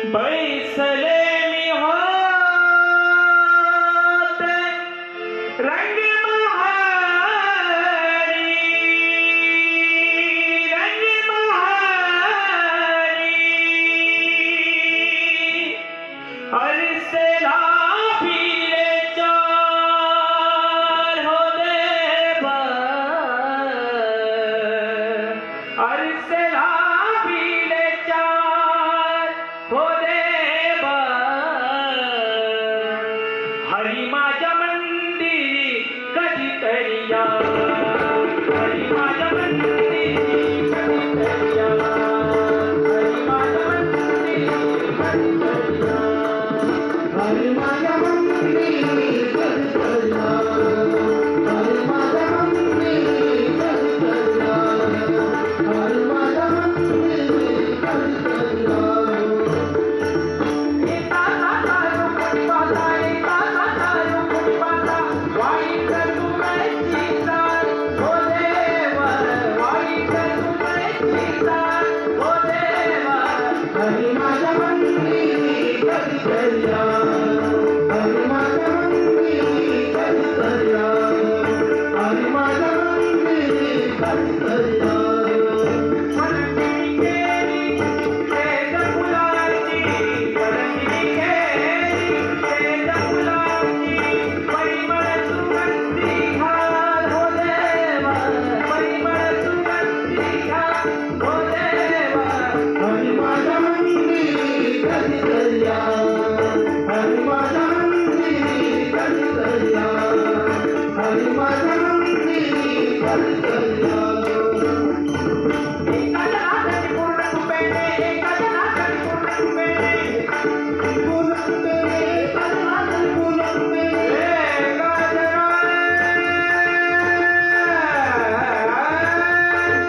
बैसले मी होते रंग बहारी अरसला फिरे चार हो देवा अरसला फिरे चार हो देवा हरी माझ्या मंदिरी कधीतरी या हरी माझ्या मंदिरी कधीतरी या हरी माझ्या मंदिरी कधीतरी या हरी माझ्या मंदिरी कधीतरी या हरी माझ्या मंदिरी कधीतरी या हरी माझ्या मंदिरी कधीतरी या हरी माझ्या मंदिरी कधीतरी या हरी माझ्या मंदिरी कधीतरी या हरी माझ्या मंदिरी कधीतरी या हरी माझ्या मंदिरी कधीतरी या हरी माझ्या मंदिरी कधीतरी या हरी माझ्या मंदिरी कधीतरी या हरी माझ्या मंदिरी कधीतरी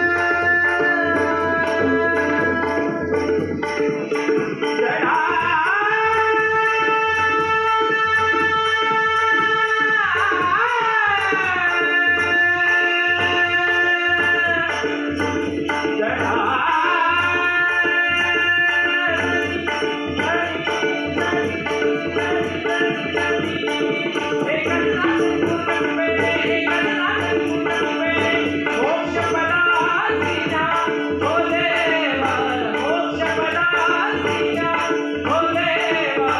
या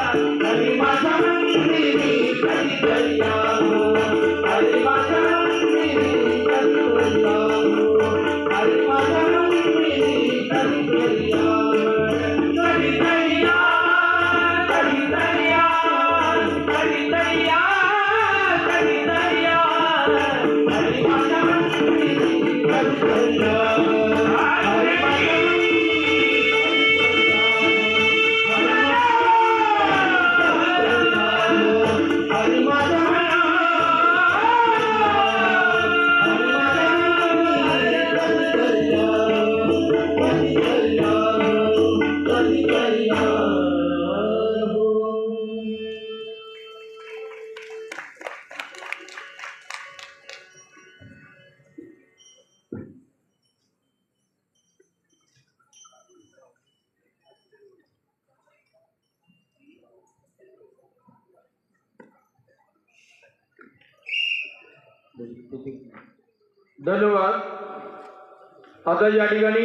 हरी माझ्या मंदिरी कधीतरी या हरी माझ्या मंदिरी कधीतरी या कधीतरी या कधीतरी या कधीतरी या कधीतरी या हरी माझ्या मंदिरी कधीतरी या हरी माझ्या हरी माझ्या कधीतरी या कधीतरी या कधीतरी या धन्यवाद. आता या ठिकाणी